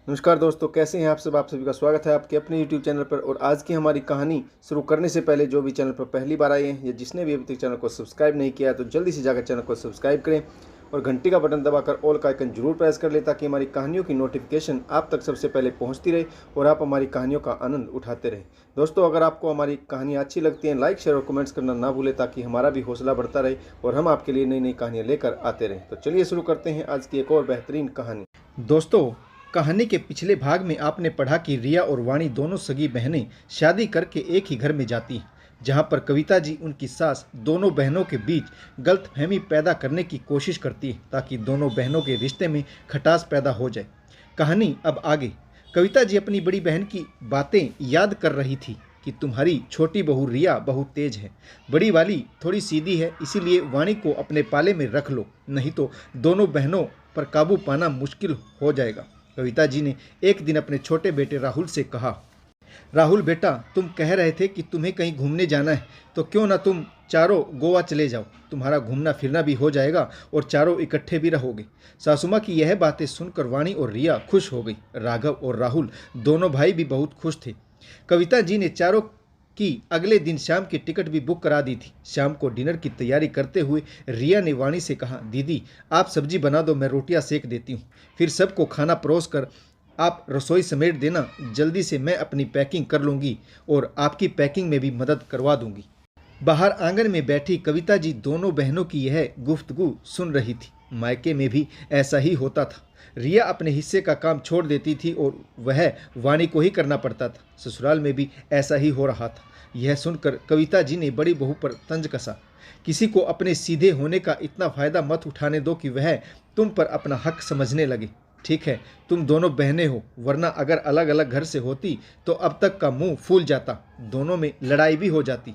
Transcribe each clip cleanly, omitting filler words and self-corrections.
नमस्कार दोस्तों, कैसे हैं आप सब। आप सभी का स्वागत है आपके अपने YouTube चैनल पर। और आज की हमारी कहानी शुरू करने से पहले जो भी चैनल पर पहली बार आए हैं या जिसने भी अभी तक चैनल को सब्सक्राइब नहीं किया है तो जल्दी से जाकर चैनल को सब्सक्राइब करें और घंटी का बटन दबाकर ऑल का आइकन जरूर प्रेस कर लें ताकि हमारी कहानियों की नोटिफिकेशन आप तक सबसे पहले पहुँचती रहे और आप हमारी कहानियों का आनंद उठाते रहें। दोस्तों, अगर आपको हमारी कहानियाँ अच्छी लगती हैं, लाइक शेयर और कमेंट्स करना ना भूलें ताकि हमारा भी हौसला बढ़ता रहे और हम आपके लिए नई नई कहानियाँ लेकर आते रहें। तो चलिए शुरू करते हैं आज की एक और बेहतरीन कहानी। दोस्तों, कहानी के पिछले भाग में आपने पढ़ा कि रिया और वाणी दोनों सगी बहनें शादी करके एक ही घर में जाती हैं, जहां पर कविता जी उनकी सास दोनों बहनों के बीच गलतफहमी पैदा करने की कोशिश करती है ताकि दोनों बहनों के रिश्ते में खटास पैदा हो जाए। कहानी अब आगे। कविता जी अपनी बड़ी बहन की बातें याद कर रही थी कि तुम्हारी छोटी बहू रिया बहुत तेज है, बड़ी वाली थोड़ी सीधी है, इसीलिए वाणी को अपने पाले में रख लो, नहीं तो दोनों बहनों पर काबू पाना मुश्किल हो जाएगा। कविता जी ने एक दिन अपने छोटे बेटे राहुल से कहा, राहुल बेटा, तुम कह रहे थे कि तुम्हें कहीं घूमने जाना है, तो क्यों ना तुम चारों गोवा चले जाओ। तुम्हारा घूमना फिरना भी हो जाएगा और चारों इकट्ठे भी रहोगे। सासुमा की यह बातें सुनकर वाणी और रिया खुश हो गई। राघव और राहुल दोनों भाई भी बहुत खुश थे। कविता जी ने चारों की अगले दिन शाम की टिकट भी बुक करा दी थी। शाम को डिनर की तैयारी करते हुए रिया ने वाणी से कहा, दीदी आप सब्जी बना दो, मैं रोटियां सेक देती हूँ, फिर सबको खाना परोस कर आप रसोई समेट देना, जल्दी से मैं अपनी पैकिंग कर लूँगी और आपकी पैकिंग में भी मदद करवा दूँगी। बाहर आंगन में बैठी कविता जी दोनों बहनों की यह गुफ्तगू सुन रही थी। मायके में भी ऐसा ही होता था। रिया अपने हिस्से का काम छोड़ देती थी और वह वाणी को ही करना पड़ता था। ससुराल में भी ऐसा ही हो रहा था। यह सुनकर कविता जी ने बड़ी बहू पर तंज कसा। किसी को अपने सीधे होने का इतना फायदा मत उठाने दो कि वह तुम पर अपना हक समझने लगे। ठीक है, तुम दोनों बहनें हो, वरना अगर अलग अलग घर से होती तो अब तक का मुंह फूल जाता, दोनों में लड़ाई भी हो जाती।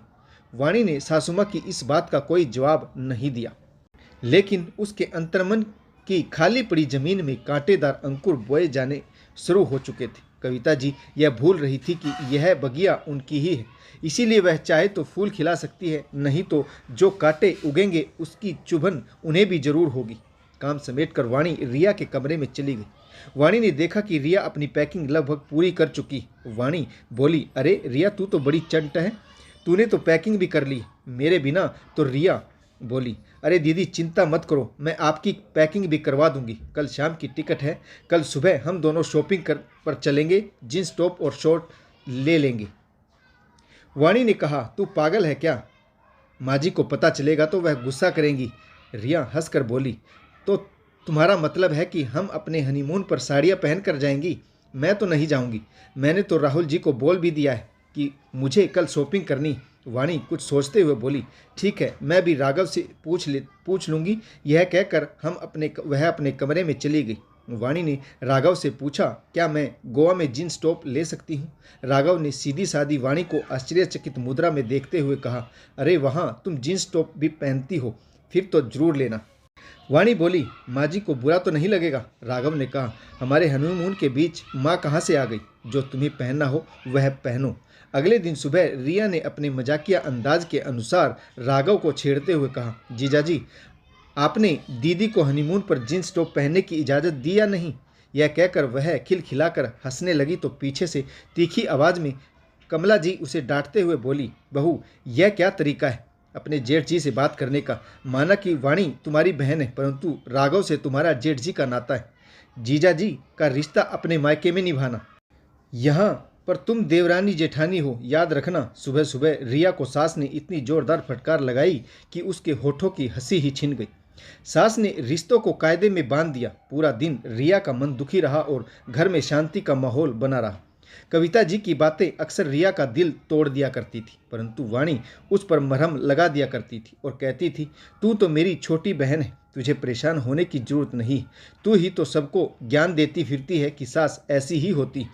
वाणी ने सासुमा की इस बात का कोई जवाब नहीं दिया, लेकिन उसके अंतर्मन की खाली पड़ी जमीन में कांटेदार अंकुर बोए जाने शुरू हो चुके थे। कविता जी यह भूल रही थी कि यह बगिया उनकी ही है, इसीलिए वह चाहे तो फूल खिला सकती है, नहीं तो जो कांटे उगेंगे उसकी चुभन उन्हें भी जरूर होगी। काम समेटकर वाणी रिया के कमरे में चली गई। वाणी ने देखा कि रिया अपनी पैकिंग लगभग पूरी कर चुकी। वाणी बोली, अरे रिया, तू तो बड़ी चंट है, तूने तो पैकिंग भी कर ली मेरे बिना। तो रिया बोली, अरे दीदी चिंता मत करो, मैं आपकी पैकिंग भी करवा दूंगी। कल शाम की टिकट है, कल सुबह हम दोनों शॉपिंग पर चलेंगे, जींस टॉप और शॉर्ट ले लेंगे। वाणी ने कहा, तू पागल है क्या, माँ जी को पता चलेगा तो वह गुस्सा करेंगी। रिया हंसकर बोली, तो तुम्हारा मतलब है कि हम अपने हनीमून पर साड़ियाँ पहन कर जाएंगी? मैं तो नहीं जाऊंगी, मैंने तो राहुल जी को बोल भी दिया है कि मुझे कल शॉपिंग करनी। वाणी कुछ सोचते हुए बोली, ठीक है, मैं भी राघव से पूछ लूँगी। यह कहकर वह अपने कमरे में चली गई। वाणी ने राघव से पूछा, क्या मैं गोवा में जींस टॉप ले सकती हूँ? राघव ने सीधी सादी वाणी को आश्चर्यचकित मुद्रा में देखते हुए कहा, अरे वहाँ तुम जींस टॉप भी पहनती हो, फिर तो जरूर लेना। वाणी बोली, माँ जी को बुरा तो नहीं लगेगा? राघव ने कहा, हमारे हनीमून के बीच माँ कहाँ से आ गई? जो तुम्हें पहनना हो वह पहनो। अगले दिन सुबह रिया ने अपने मजाकिया अंदाज के अनुसार राघव को छेड़ते हुए कहा, जीजाजी आपने दीदी को हनीमून पर जींस टॉप पहनने की इजाज़त दी या नहीं? यह कहकर वह खिलखिलाकर हंसने लगी तो पीछे से तीखी आवाज़ में कमला जी उसे डांटते हुए बोली, बहू यह क्या तरीका है अपने जेठ जी से बात करने का? माना कि वाणी तुम्हारी बहन है, परंतु राघव से तुम्हारा जेठ जी का नाता है। जीजा जी का रिश्ता अपने मायके में निभाना, यहाँ पर तुम देवरानी जेठानी हो, याद रखना। सुबह सुबह रिया को सास ने इतनी जोरदार फटकार लगाई कि उसके होठों की हंसी ही छिन गई। सास ने रिश्तों को कायदे में बांध दिया। पूरा दिन रिया का मन दुखी रहा और घर में शांति का माहौल बना रहा। कविता जी की बातें अक्सर रिया का दिल तोड़ दिया करती थी, परंतु वाणी उस पर मरहम लगा दिया करती थी और कहती थी, तू तो मेरी छोटी बहन है, तुझे परेशान होने की जरूरत नहीं। तू ही तो सबको ज्ञान देती फिरती है कि सास ऐसी ही होती।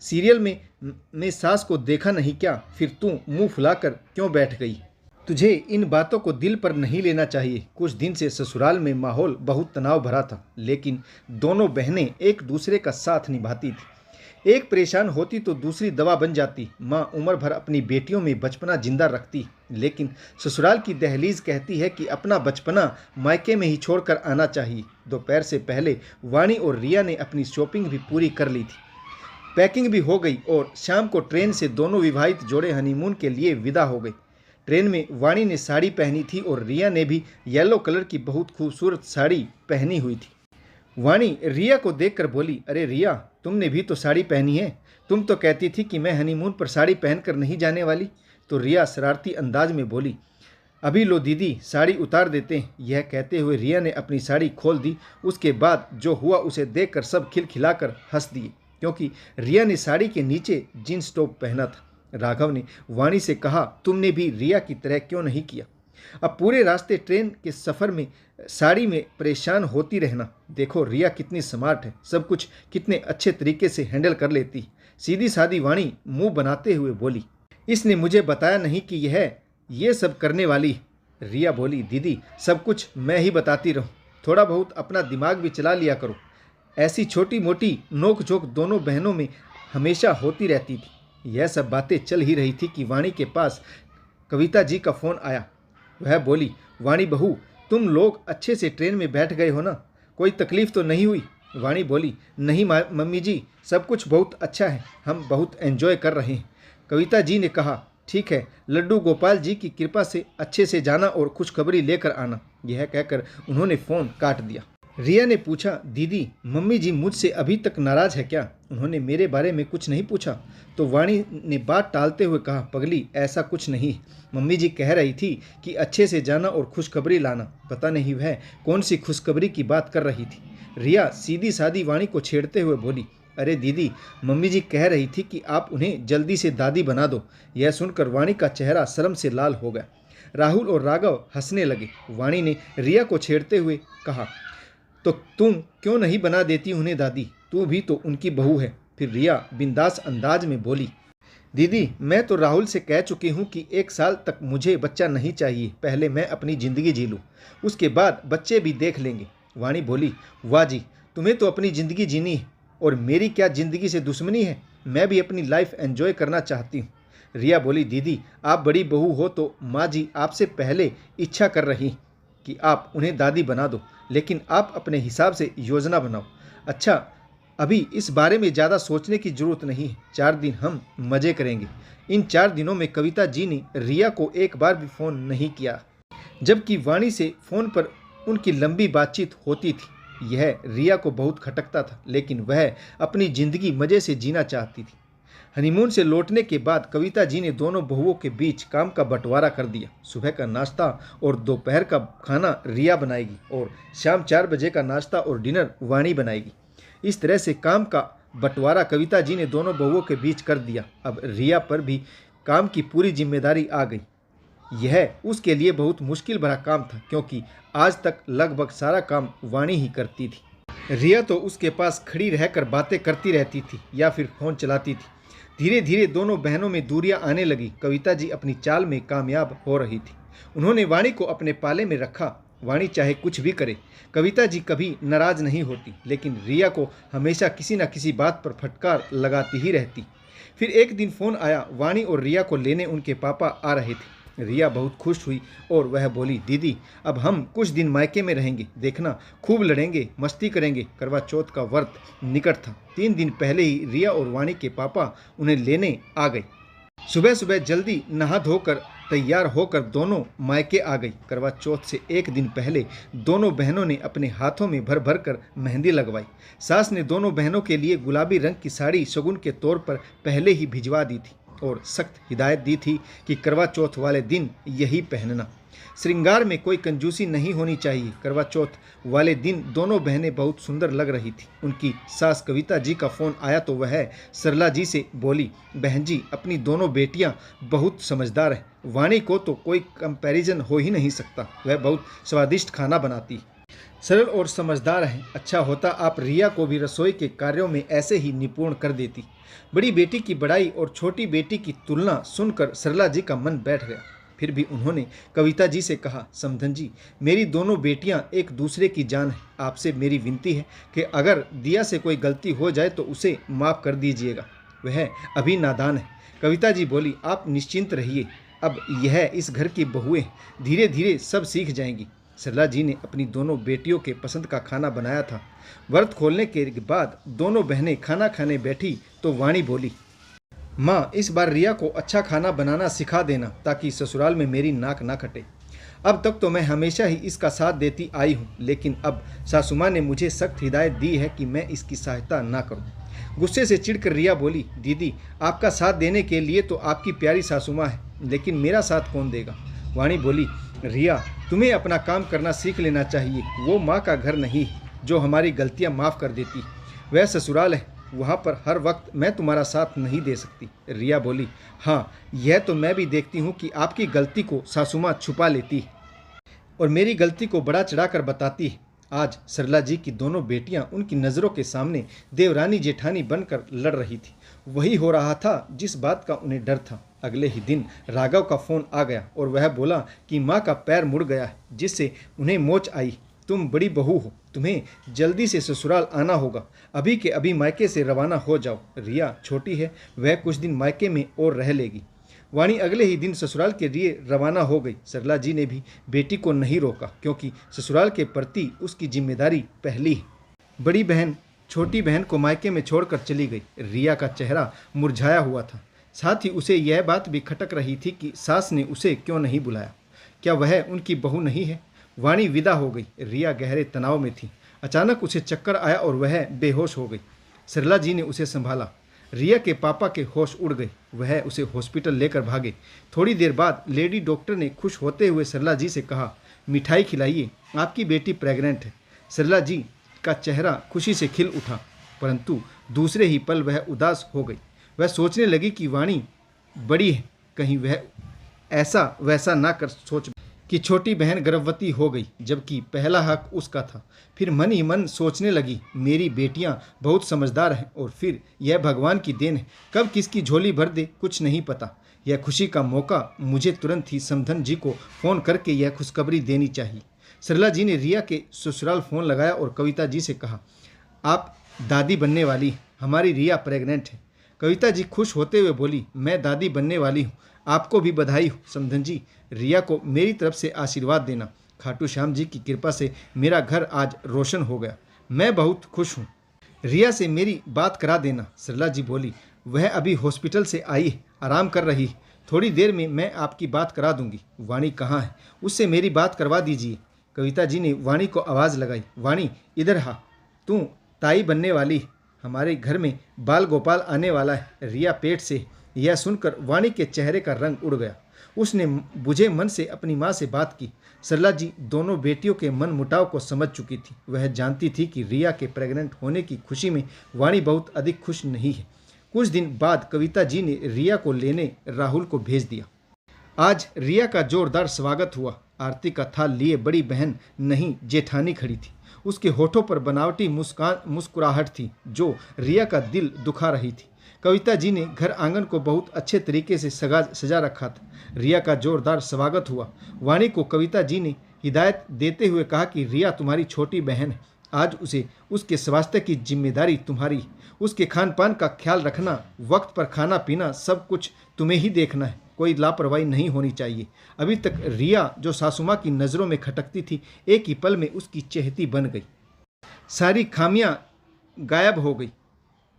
सीरियल में सास को देखा नहीं क्या? फिर तू मुंह फुलाकर क्यों बैठ गई? तुझे इन बातों को दिल पर नहीं लेना चाहिए। कुछ दिन से ससुराल में माहौल बहुत तनाव भरा था, लेकिन दोनों बहनें एक दूसरे का साथ निभाती थी। एक परेशान होती तो दूसरी दवा बन जाती। माँ उम्र भर अपनी बेटियों में बचपना जिंदा रखती, लेकिन ससुराल की दहलीज कहती है कि अपना बचपना मायके में ही छोड़कर आना चाहिए। दोपहर से पहले वाणी और रिया ने अपनी शॉपिंग भी पूरी कर ली थी, पैकिंग भी हो गई और शाम को ट्रेन से दोनों विवाहित जोड़े हनीमून के लिए विदा हो गए। ट्रेन में वाणी ने साड़ी पहनी थी और रिया ने भी येलो कलर की बहुत खूबसूरत साड़ी पहनी हुई थी। वाणी रिया को देखकर बोली, अरे रिया, तुमने भी तो साड़ी पहनी है। तुम तो कहती थी कि मैं हनीमून पर साड़ी पहनकर नहीं जाने वाली। तो रिया शरारती अंदाज में बोली, अभी लो दीदी, साड़ी उतार देते हैं। यह कहते हुए रिया ने अपनी साड़ी खोल दी। उसके बाद जो हुआ उसे देखकर सब खिलखिलाकर हंस दिए, क्योंकि रिया ने साड़ी के नीचे जींस टॉप पहना था। राघव ने वाणी से कहा, तुमने भी रिया की तरह क्यों नहीं किया? अब पूरे रास्ते ट्रेन के सफ़र में साड़ी में परेशान होती रहना। देखो रिया कितनी स्मार्ट है, सब कुछ कितने अच्छे तरीके से हैंडल कर लेती। सीधी सादी वाणी मुंह बनाते हुए बोली, इसने मुझे बताया नहीं कि ये सब करने वाली। रिया बोली, दीदी सब कुछ मैं ही बताती रहूं, थोड़ा बहुत अपना दिमाग भी चला लिया करो। ऐसी छोटी मोटी नोक झोंक दोनों बहनों में हमेशा होती रहती थी। यह सब बातें चल ही रही थी कि वाणी के पास कविता जी का फ़ोन आया। वह बोली, वाणी बहू, तुम लोग अच्छे से ट्रेन में बैठ गए हो ना? कोई तकलीफ़ तो नहीं हुई? वाणी बोली, नहीं मम्मी जी, सब कुछ बहुत अच्छा है, हम बहुत एंजॉय कर रहे हैं। कविता जी ने कहा, ठीक है, लड्डू गोपाल जी की कृपा से अच्छे से जाना और खुशखबरी लेकर आना। यह कहकर उन्होंने फ़ोन काट दिया। रिया ने पूछा, दीदी मम्मी जी मुझसे अभी तक नाराज़ है क्या? उन्होंने मेरे बारे में कुछ नहीं पूछा? तो वाणी ने बात टालते हुए कहा, पगली ऐसा कुछ नहीं, मम्मी जी कह रही थी कि अच्छे से जाना और खुशखबरी लाना। पता नहीं वह कौन सी खुशखबरी की बात कर रही थी। रिया सीधी सादी वाणी को छेड़ते हुए बोली, अरे दीदी, मम्मी जी कह रही थी कि आप उन्हें जल्दी से दादी बना दो। यह सुनकर वाणी का चेहरा शर्म से लाल हो गया। राहुल और राघव हंसने लगे। वाणी ने रिया को छेड़ते हुए कहा, तो तुम क्यों नहीं बना देती उन्हें दादी? तू भी तो उनकी बहू है। फिर रिया बिंदास अंदाज में बोली, दीदी मैं तो राहुल से कह चुकी हूँ कि 1 साल तक मुझे बच्चा नहीं चाहिए, पहले मैं अपनी ज़िंदगी जी लूँ, उसके बाद बच्चे भी देख लेंगे। वाणी बोली, वाह जी, तुम्हें तो अपनी ज़िंदगी जीनी है और मेरी क्या ज़िंदगी से दुश्मनी है? मैं भी अपनी लाइफ एंजॉय करना चाहती हूँ। रिया बोली, दीदी आप बड़ी बहू हो तो माँ जी आपसे पहले इच्छा कर रही कि आप उन्हें दादी बना दो, लेकिन आप अपने हिसाब से योजना बनाओ। अच्छा, अभी इस बारे में ज़्यादा सोचने की ज़रूरत नहीं है। 4 दिन हम मज़े करेंगे। इन 4 दिनों में कविता जी ने रिया को एक बार भी फ़ोन नहीं किया, जबकि वाणी से फ़ोन पर उनकी लंबी बातचीत होती थी। यह रिया को बहुत खटकता था, लेकिन वह अपनी ज़िंदगी मज़े से जीना चाहती थी। हनीमून से लौटने के बाद कविता जी ने दोनों बहुओं के बीच काम का बंटवारा कर दिया। सुबह का नाश्ता और दोपहर का खाना रिया बनाएगी और शाम 4 बजे का नाश्ता और डिनर वाणी बनाएगी। इस तरह से काम का बंटवारा कविता जी ने दोनों बहुओं के बीच कर दिया। अब रिया पर भी काम की पूरी जिम्मेदारी आ गई। यह उसके लिए बहुत मुश्किल भरा काम था, क्योंकि आज तक लगभग सारा काम वाणी ही करती थी। रिया तो उसके पास खड़ी रहकर बातें करती रहती थी या फिर फ़ोन चलाती थी। धीरे धीरे दोनों बहनों में दूरियां आने लगी। कविता जी अपनी चाल में कामयाब हो रही थी। उन्होंने वाणी को अपने पाले में रखा। वाणी चाहे कुछ भी करे, कविता जी कभी नाराज नहीं होती, लेकिन रिया को हमेशा किसी न किसी बात पर फटकार लगाती ही रहती। फिर एक दिन फ़ोन आया। वाणी और रिया को लेने उनके पापा आ रहे थे। रिया बहुत खुश हुई और वह बोली, दीदी अब हम कुछ दिन मायके में रहेंगे, देखना खूब लड़ेंगे, मस्ती करेंगे। करवा चौथ का व्रत निकट था। 3 दिन पहले ही रिया और वाणी के पापा उन्हें लेने आ गए। सुबह सुबह जल्दी नहा धोकर तैयार होकर दोनों मायके आ गई। करवा चौथ से एक दिन पहले दोनों बहनों ने अपने हाथों में भर भर कर मेहंदी लगवाई। सास ने दोनों बहनों के लिए गुलाबी रंग की साड़ी शगुन के तौर पर पहले ही भिजवा दी थी और सख्त हिदायत दी थी कि करवा चौथ वाले दिन यही पहनना। श्रृंगार में कोई कंजूसी नहीं होनी चाहिए। करवा चौथ वाले दिन दोनों बहनें बहुत सुंदर लग रही थी। उनकी सास कविता जी का फ़ोन आया तो वह सरला जी से बोली, बहन जी अपनी दोनों बेटियां बहुत समझदार हैं, वाणी को तो कोई कंपैरिजन हो ही नहीं सकता, वह बहुत स्वादिष्ट खाना बनाती, सरल और समझदार है। अच्छा होता आप रिया को भी रसोई के कार्यों में ऐसे ही निपुण कर देती। बड़ी बेटी की बड़ाई और छोटी बेटी की तुलना सुनकर सरला जी का मन बैठ गया। फिर भी उन्होंने कविता जी से कहा, समधन जी, मेरी दोनों बेटियां एक दूसरे की जान है। आपसे मेरी विनती है कि अगर दिया से कोई गलती हो जाए तो उसे माफ़ कर दीजिएगा, वह अभी नादान है। कविता जी बोली, आप निश्चिंत रहिए, अब यह इस घर की बहुएं धीरे धीरे सब सीख जाएंगी। सरला जी ने अपनी दोनों बेटियों के पसंद का खाना बनाया था। व्रत खोलने के बाद दोनों बहनें खाना खाने बैठी तो वाणी बोली, माँ, इस बार रिया को अच्छा खाना बनाना सिखा देना ताकि ससुराल में मेरी नाक ना कटे। अब तक तो मैं हमेशा ही इसका साथ देती आई हूँ, लेकिन अब सासू माँ ने मुझे सख्त हिदायत दी है कि मैं इसकी सहायता ना करूँ। गुस्से से चिढ़कर रिया बोली, दीदी, आपका साथ देने के लिए तो आपकी प्यारी सासू माँ है, लेकिन मेरा साथ कौन देगा। वाणी बोली, रिया, तुम्हें अपना काम करना सीख लेना चाहिए। वो माँ का घर नहीं जो हमारी गलतियाँ माफ़ कर देती, वह ससुराल है, वहाँ पर हर वक्त मैं तुम्हारा साथ नहीं दे सकती। रिया बोली, हाँ, यह तो मैं भी देखती हूँ कि आपकी गलती को सासू माँ छुपा लेती है और मेरी गलती को बड़ा चढ़ाकर बताती है। आज सरला जी की दोनों बेटियां उनकी नज़रों के सामने देवरानी जेठानी बनकर लड़ रही थी। वही हो रहा था जिस बात का उन्हें डर था। अगले ही दिन राघव का फ़ोन आ गया और वह बोला कि माँ का पैर मुड़ गया है, जिससे उन्हें मोच आई। तुम बड़ी बहू हो, तुम्हें जल्दी से ससुराल आना होगा, अभी के अभी मायके से रवाना हो जाओ। रिया छोटी है, वह कुछ दिन मायके में और रह लेगी। वाणी अगले ही दिन ससुराल के लिए रवाना हो गई। सरला जी ने भी बेटी को नहीं रोका, क्योंकि ससुराल के प्रति उसकी जिम्मेदारी पहली है। बड़ी बहन छोटी बहन को मायके में छोड़कर चली गई। रिया का चेहरा मुरझाया हुआ था, साथ ही उसे यह बात भी खटक रही थी कि सास ने उसे क्यों नहीं बुलाया, क्या वह उनकी बहू नहीं है। वाणी विदा हो गई। रिया गहरे तनाव में थी। अचानक उसे चक्कर आया और वह बेहोश हो गई। सरला जी ने उसे संभाला। रिया के पापा के होश उड़ गए, वह उसे हॉस्पिटल लेकर भागे। थोड़ी देर बाद लेडी डॉक्टर ने खुश होते हुए सरला जी से कहा, मिठाई खिलाइए, आपकी बेटी प्रेग्नेंट है। सरला जी का चेहरा खुशी से खिल उठा, परंतु दूसरे ही पल वह उदास हो गई। वह सोचने लगी कि वाणी बड़ी है, कहीं वह ऐसा वैसा ना कर सोच कि छोटी बहन गर्भवती हो गई, जबकि पहला हक उसका था। फिर मन ही मन सोचने लगी, मेरी बेटियां बहुत समझदार हैं और फिर यह भगवान की देन है, कब किसकी झोली भर दे कुछ नहीं पता। यह खुशी का मौका मुझे तुरंत ही समधन जी को फ़ोन करके यह खुशखबरी देनी चाहिए। सरला जी ने रिया के ससुराल फ़ोन लगाया और कविता जी से कहा, आप दादी बनने वाली हैं, हमारी रिया प्रेग्नेंट है। कविता जी खुश होते हुए बोली, मैं दादी बनने वाली हूँ, आपको भी बधाई हो समधन जी। रिया को मेरी तरफ से आशीर्वाद देना। खाटू श्याम जी की कृपा से मेरा घर आज रोशन हो गया, मैं बहुत खुश हूँ। रिया से मेरी बात करा देना। सरला जी बोली, वह अभी हॉस्पिटल से आई है, आराम कर रही है, थोड़ी देर में मैं आपकी बात करा दूंगी। वाणी कहाँ है, उससे मेरी बात करवा दीजिए। कविता जी ने वाणी को आवाज़ लगाई, वाणी इधर हा, तू ताई बनने वाली है, हमारे घर में बाल गोपाल आने वाला है, रिया पेट से। यह सुनकर वाणी के चेहरे का रंग उड़ गया। उसने बुझे मन से अपनी माँ से बात की। सरला जी दोनों बेटियों के मन मुटाव को समझ चुकी थी। वह जानती थी कि रिया के प्रेग्नेंट होने की खुशी में वाणी बहुत अधिक खुश नहीं है। कुछ दिन बाद कविता जी ने रिया को लेने राहुल को भेज दिया। आज रिया का जोरदार स्वागत हुआ। आरती का थाल लिए बड़ी बहन नहीं जेठानी खड़ी थी। उसके होठों पर बनावटी मुस्कुराहट थी जो रिया का दिल दुखा रही थी। कविता जी ने घर आंगन को बहुत अच्छे तरीके से सजा रखा था। रिया का जोरदार स्वागत हुआ। वाणी को कविता जी ने हिदायत देते हुए कहा कि रिया तुम्हारी छोटी बहन है, आज उसे उसके स्वास्थ्य की जिम्मेदारी तुम्हारी। उसके खान पान का ख्याल रखना, वक्त पर खाना पीना, सब कुछ तुम्हें ही देखना है, कोई लापरवाही नहीं होनी चाहिए। अभी तक रिया जो सासू माँ की नज़रों में खटकती थी, एक ही पल में उसकी चहेती बन गई। सारी खामियां गायब हो गई,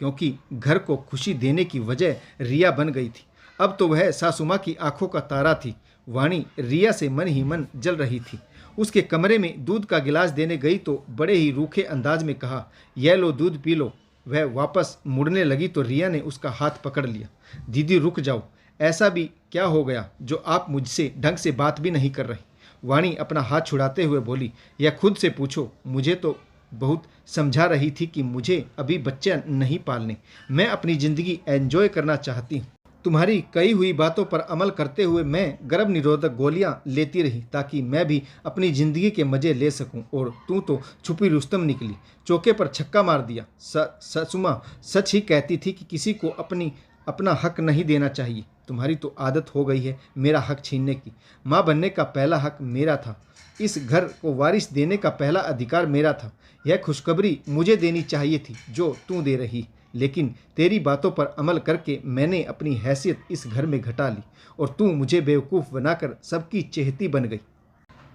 क्योंकि घर को खुशी देने की वजह रिया बन गई थी। अब तो वह सासू माँ की आंखों का तारा थी। वाणी रिया से मन ही मन जल रही थी। उसके कमरे में दूध का गिलास देने गई तो बड़े ही रूखे अंदाज में कहा, यह लो दूध पी लो। वह वापस मुड़ने लगी तो रिया ने उसका हाथ पकड़ लिया। दीदी रुक जाओ, ऐसा भी क्या हो गया जो आप मुझसे ढंग से बात भी नहीं कर रही। वाणी अपना हाथ छुड़ाते हुए बोली, यह खुद से पूछो, मुझे तो बहुत समझा रही थी कि मुझे अभी बच्चे नहीं पालने, मैं अपनी ज़िंदगी एंजॉय करना चाहती हूँ। तुम्हारी कही हुई बातों पर अमल करते हुए मैं गर्भ निरोधक गोलियां लेती रही ताकि मैं भी अपनी ज़िंदगी के मज़े ले सकूं, और तू तो छुपी रुस्तम निकली, चौके पर छक्का मार दिया। ससुमा सच ही कहती थी कि किसी को अपनी अपना हक नहीं देना चाहिए। तुम्हारी तो आदत हो गई है मेरा हक छीनने की। माँ बनने का पहला हक मेरा था। इस घर को वारिस देने का पहला अधिकार मेरा था। यह खुशखबरी मुझे देनी चाहिए थी जो तू दे रही, लेकिन तेरी बातों पर अमल करके मैंने अपनी हैसियत इस घर में घटा ली और तू मुझे बेवकूफ़ बनाकर सबकी चहेती बन गई।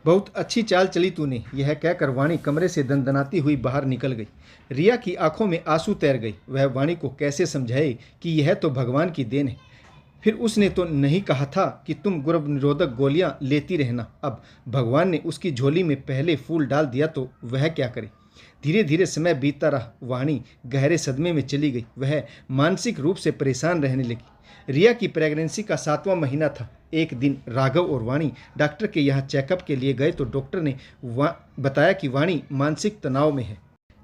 बहुत अच्छी चाल चली तूने, यह कहकर वाणी कमरे से दंदनाती हुई बाहर निकल गई। रिया की आंखों में आंसू तैर गई। वह वाणी को कैसे समझाए कि यह तो भगवान की देन है। फिर उसने तो नहीं कहा था कि तुम गर्भ निरोधक गोलियां लेती रहना। अब भगवान ने उसकी झोली में पहले फूल डाल दिया तो वह क्या करे। धीरे धीरे समय बीतता रहा। वाणी गहरे सदमे में चली गई। वह मानसिक रूप से परेशान रहने लगी। रिया की प्रेगनेंसी का 7वां महीना था। एक दिन राघव और वाणी डॉक्टर के यहाँ चेकअप के लिए गए तो डॉक्टर ने बताया कि वाणी मानसिक तनाव में है।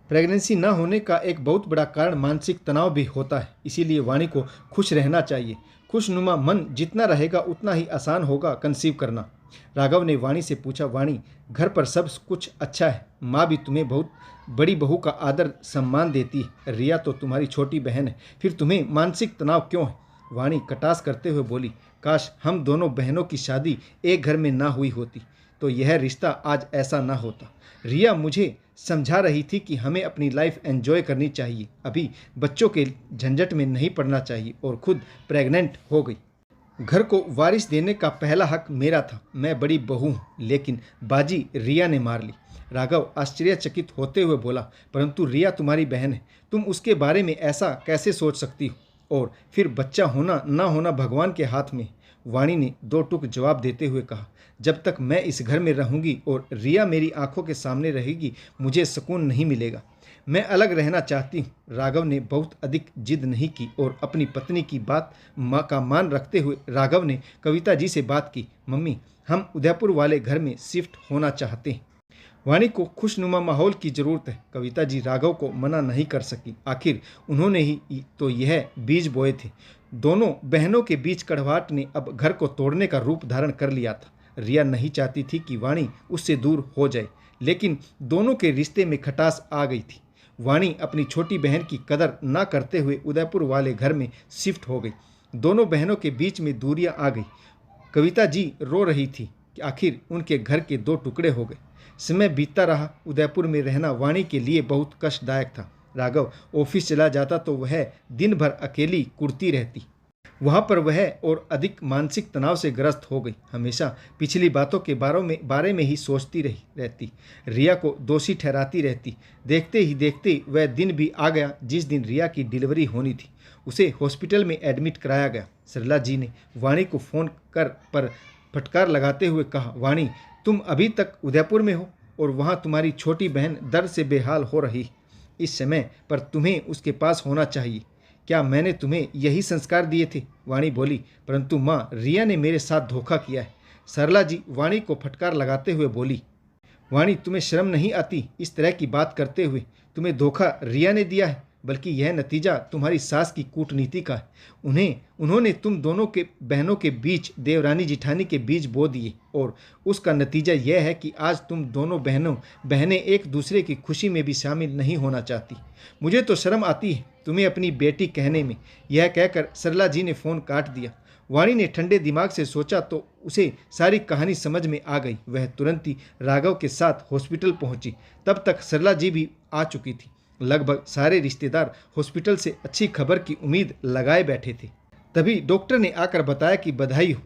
प्रेगनेंसी न होने का एक बहुत बड़ा कारण मानसिक तनाव भी होता है, इसीलिए वाणी को खुश रहना चाहिए। खुशनुमा मन जितना रहेगा उतना ही आसान होगा कंसीव करना। राघव ने वाणी से पूछा, वाणी घर पर सब कुछ अच्छा है? माँ भी तुम्हें बहुत बड़ी बहू का आदर सम्मान देती है। रिया तो तुम्हारी छोटी बहन है, फिर तुम्हें मानसिक तनाव क्यों है? वाणी कटास करते हुए बोली, काश हम दोनों बहनों की शादी एक घर में ना हुई होती तो यह रिश्ता आज ऐसा ना होता। रिया मुझे समझा रही थी कि हमें अपनी लाइफ एंजॉय करनी चाहिए, अभी बच्चों के झंझट में नहीं पड़ना चाहिए, और खुद प्रेग्नेंट हो गई। घर को वारिस देने का पहला हक मेरा था। मैं बड़ी बहू हूँ, लेकिन बाजी रिया ने मार ली। राघव आश्चर्यचकित होते हुए बोला, परंतु रिया तुम्हारी बहन है, तुम उसके बारे में ऐसा कैसे सोच सकती हो? और फिर बच्चा होना ना होना भगवान के हाथ में। वाणी ने दो टूक जवाब देते हुए कहा, जब तक मैं इस घर में रहूंगी और रिया मेरी आंखों के सामने रहेगी मुझे सुकून नहीं मिलेगा। मैं अलग रहना चाहती हूँ। राघव ने बहुत अधिक जिद नहीं की और अपनी पत्नी की बात माँ का मान रखते हुए राघव ने कविता जी से बात की, मम्मी हम उदयपुर वाले घर में शिफ्ट होना चाहते हैं। वाणी को खुशनुमा माहौल की ज़रूरत है। कविता जी राघव को मना नहीं कर सकी, आखिर उन्होंने ही तो यह बीज बोए थे। दोनों बहनों के बीच कड़वाहट ने अब घर को तोड़ने का रूप धारण कर लिया था। रिया नहीं चाहती थी कि वाणी उससे दूर हो जाए, लेकिन दोनों के रिश्ते में खटास आ गई थी। वाणी अपनी छोटी बहन की कदर न करते हुए उदयपुर वाले घर में शिफ्ट हो गई। दोनों बहनों के बीच में दूरियां आ गई। कविता जी रो रही थी कि आखिर उनके घर के दो टुकड़े हो गए। समय बीतता रहा। उदयपुर में रहना वाणी के लिए बहुत कष्टदायक था। राघव ऑफिस चला जाता तो वह दिन भर अकेली कुड़ती रहती। वहाँ पर वह और अधिक मानसिक तनाव से ग्रस्त हो गई। हमेशा पिछली बातों के बारे में ही सोचती रहती। रिया को दोषी ठहराती रहती। देखते ही देखते वह दिन भी आ गया जिस दिन रिया की डिलीवरी होनी थी। उसे हॉस्पिटल में एडमिट कराया गया। सरला जी ने वाणी को फ़ोन पर फटकार लगाते हुए कहा, वाणी तुम अभी तक उदयपुर में हो और वहाँ तुम्हारी छोटी बहन दर्द से बेहाल हो रही। इस समय पर तुम्हें उसके पास होना चाहिए। क्या मैंने तुम्हें यही संस्कार दिए थे? वाणी बोली, परंतु माँ रिया ने मेरे साथ धोखा किया है। सरला जी वाणी को फटकार लगाते हुए बोली, वाणी तुम्हें शर्म नहीं आती इस तरह की बात करते हुए? तुम्हें धोखा रिया ने दिया है, बल्कि यह नतीजा तुम्हारी सास की कूटनीति का है। उन्होंने तुम दोनों के बहनों के बीच देवरानी जिठानी के बीज बो दिए और उसका नतीजा यह है कि आज तुम दोनों बहनें एक दूसरे की खुशी में भी शामिल नहीं होना चाहती। मुझे तो शर्म आती है तुम्हें अपनी बेटी कहने में। यह कहकर सरला जी ने फ़ोन काट दिया। वाणी ने ठंडे दिमाग से सोचा तो उसे सारी कहानी समझ में आ गई। वह तुरंत ही राघव के साथ हॉस्पिटल पहुंची। तब तक सरला जी भी आ चुकी थी। लगभग सारे रिश्तेदार हॉस्पिटल से अच्छी खबर की उम्मीद लगाए बैठे थे। तभी डॉक्टर ने आकर बताया कि बधाई हो,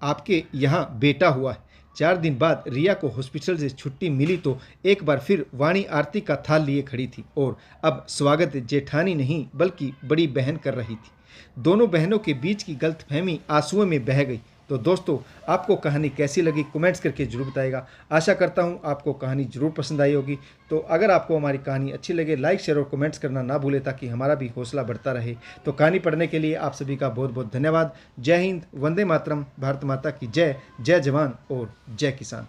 आपके यहाँ बेटा हुआ है। 4 दिन बाद रिया को हॉस्पिटल से छुट्टी मिली तो एक बार फिर वाणी आरती का थाल लिए खड़ी थी और अब स्वागत जेठानी नहीं बल्कि बड़ी बहन कर रही थी। दोनों बहनों के बीच की गलतफहमी आंसुओं में बह गई। तो दोस्तों, आपको कहानी कैसी लगी कमेंट्स करके जरूर बताइएगा। आशा करता हूँ आपको कहानी जरूर पसंद आई होगी। तो अगर आपको हमारी कहानी अच्छी लगे लाइक शेयर और कमेंट्स करना ना भूलें ताकि हमारा भी हौसला बढ़ता रहे। तो कहानी पढ़ने के लिए आप सभी का बहुत बहुत धन्यवाद। जय हिंद, वंदे मातरम, भारत माता की जय। जय जवान और जय किसान।